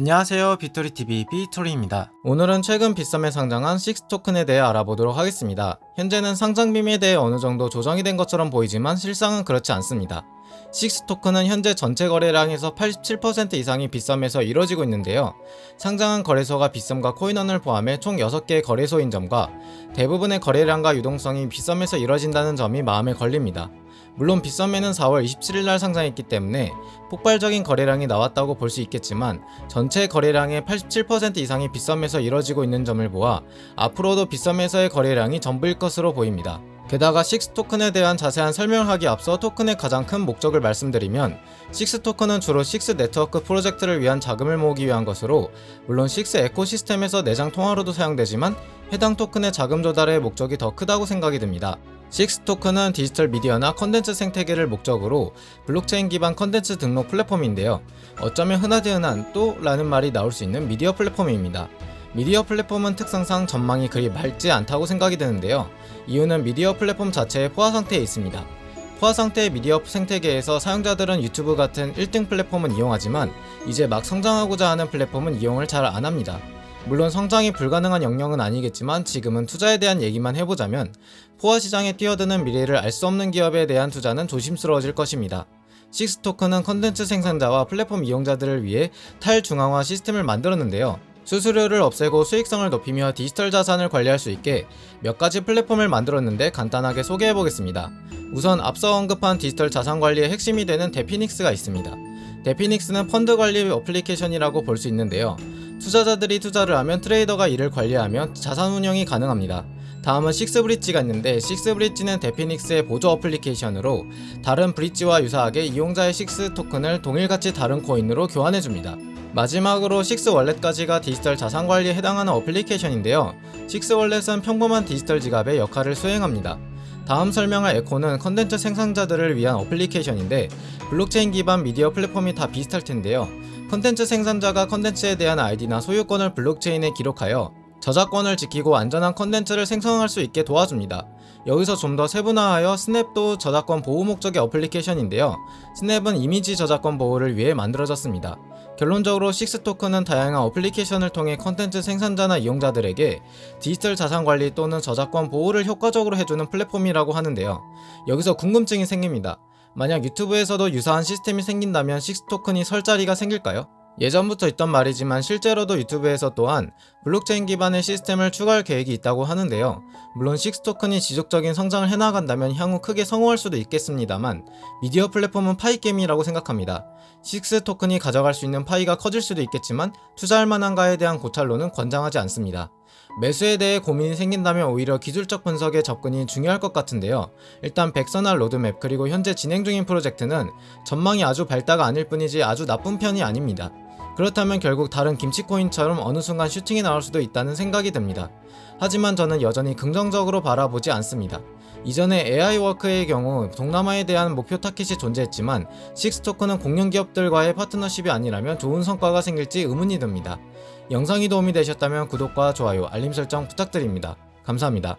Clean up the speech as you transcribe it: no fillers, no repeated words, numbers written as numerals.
안녕하세요. 빅토리TV 빅토리입니다. 오늘은 최근 빗썸에 상장한 식스 토큰에 대해 알아보도록 하겠습니다. 현재는 상장 빔에 대해 어느 정도 조정이 된 것처럼 보이지만 실상은 그렇지 않습니다. 식스 토큰은 현재 전체 거래량에서 87% 이상이 빗썸에서 이뤄지고 있는데요. 상장한 거래소가 빗썸과 코인원을 포함해 총 6개의 거래소인 점과 대부분의 거래량과 유동성이 빗썸에서 이뤄진다는 점이 마음에 걸립니다. 물론 빗썸에는 4월 27일날 상장했기 때문에 폭발적인 거래량이 나왔다고 볼 수 있겠지만 전체 거래량의 87% 이상이 빗썸에서 이뤄지고 있는 점을 보아 앞으로도 빗썸에서의 거래량이 전부일 것으로 보입니다. 게다가 식스 토큰에 대한 자세한 설명을 하기 앞서 토큰의 가장 큰 목적을 말씀드리면, 식스 토큰은 주로 식스 네트워크 프로젝트를 위한 자금을 모으기 위한 것으로, 물론 식스 에코시스템에서 내장 통화로도 사용되지만 해당 토큰의 자금 조달의 목적이 더 크다고 생각이 듭니다. 식스 토큰은 디지털 미디어나 컨텐츠 생태계를 목적으로 블록체인 기반 컨텐츠 등록 플랫폼인데요. 어쩌면 흔하디 흔한 또 라는 말이 나올 수 있는 미디어 플랫폼입니다. 미디어 플랫폼은 특성상 전망이 그리 맑지 않다고 생각이 드는데요. 이유는 미디어 플랫폼 자체의 포화 상태에 있습니다. 포화 상태의 미디어 생태계에서 사용자들은 유튜브 같은 1등 플랫폼은 이용하지만 이제 막 성장하고자 하는 플랫폼은 이용을 잘 안합니다. 물론 성장이 불가능한 영역은 아니겠지만 지금은 투자에 대한 얘기만 해보자면 포화 시장에 뛰어드는 미래를 알 수 없는 기업에 대한 투자는 조심스러워질 것입니다. 식스 토큰은 컨텐츠 생산자와 플랫폼 이용자들을 위해 탈중앙화 시스템을 만들었는데요. 수수료를 없애고 수익성을 높이며 디지털 자산을 관리할 수 있게 몇 가지 플랫폼을 만들었는데 간단하게 소개해보겠습니다. 우선 앞서 언급한 디지털 자산 관리의 핵심이 되는 데피닉스가 있습니다. 데피닉스는 펀드 관리 어플리케이션이라고 볼 수 있는데요. 투자자들이 투자를 하면 트레이더가 이를 관리하면 자산 운영이 가능합니다. 다음은 식스브릿지가 있는데, 식스브릿지는 데피닉스의 보조 어플리케이션으로 다른 브릿지와 유사하게 이용자의 식스 토큰을 동일같이 다른 코인으로 교환해줍니다. 마지막으로 식스월렛까지가 디지털 자산 관리에 해당하는 어플리케이션인데요. 식스월렛은 평범한 디지털 지갑의 역할을 수행합니다. 다음 설명할 에코는 컨텐츠 생산자들을 위한 어플리케이션인데, 블록체인 기반 미디어 플랫폼이 다 비슷할 텐데요. 컨텐츠 생산자가 컨텐츠에 대한 아이디나 소유권을 블록체인에 기록하여 저작권을 지키고 안전한 컨텐츠를 생성할 수 있게 도와줍니다. 여기서 좀 더 세분화하여 스냅도 저작권 보호 목적의 어플리케이션인데요. 스냅은 이미지 저작권 보호를 위해 만들어졌습니다. 결론적으로 식스 토큰은 다양한 어플리케이션을 통해 컨텐츠 생산자나 이용자들에게 디지털 자산 관리 또는 저작권 보호를 효과적으로 해주는 플랫폼이라고 하는데요. 여기서 궁금증이 생깁니다. 만약 유튜브에서도 유사한 시스템이 생긴다면 식스 토큰이 설 자리가 생길까요? 예전부터 있던 말이지만 실제로도 유튜브에서 또한 블록체인 기반의 시스템을 추가할 계획이 있다고 하는데요. 물론 식스 토큰이 지속적인 성장을 해나간다면 향후 크게 성공할 수도 있겠습니다만, 미디어 플랫폼은 파이 게임이라고 생각합니다. 식스 토큰이 가져갈 수 있는 파이가 커질 수도 있겠지만 투자할 만한가에 대한 고찰로는 권장하지 않습니다. 매수에 대해 고민이 생긴다면 오히려 기술적 분석에 접근이 중요할 것 같은데요. 일단 백선할 로드맵 그리고 현재 진행 중인 프로젝트는 전망이 아주 밝다가 아닐 뿐이지 아주 나쁜 편이 아닙니다. 그렇다면 결국 다른 김치코인처럼 어느 순간 슈팅이 나올 수도 있다는 생각이 듭니다. 하지만 저는 여전히 긍정적으로 바라보지 않습니다. 이전에 AI워크의 경우 동남아에 대한 목표 타깃이 존재했지만 식스 토큰은 공룡 기업들과의 파트너십이 아니라면 좋은 성과가 생길지 의문이 듭니다. 영상이 도움이 되셨다면 구독과 좋아요, 알림 설정 부탁드립니다. 감사합니다.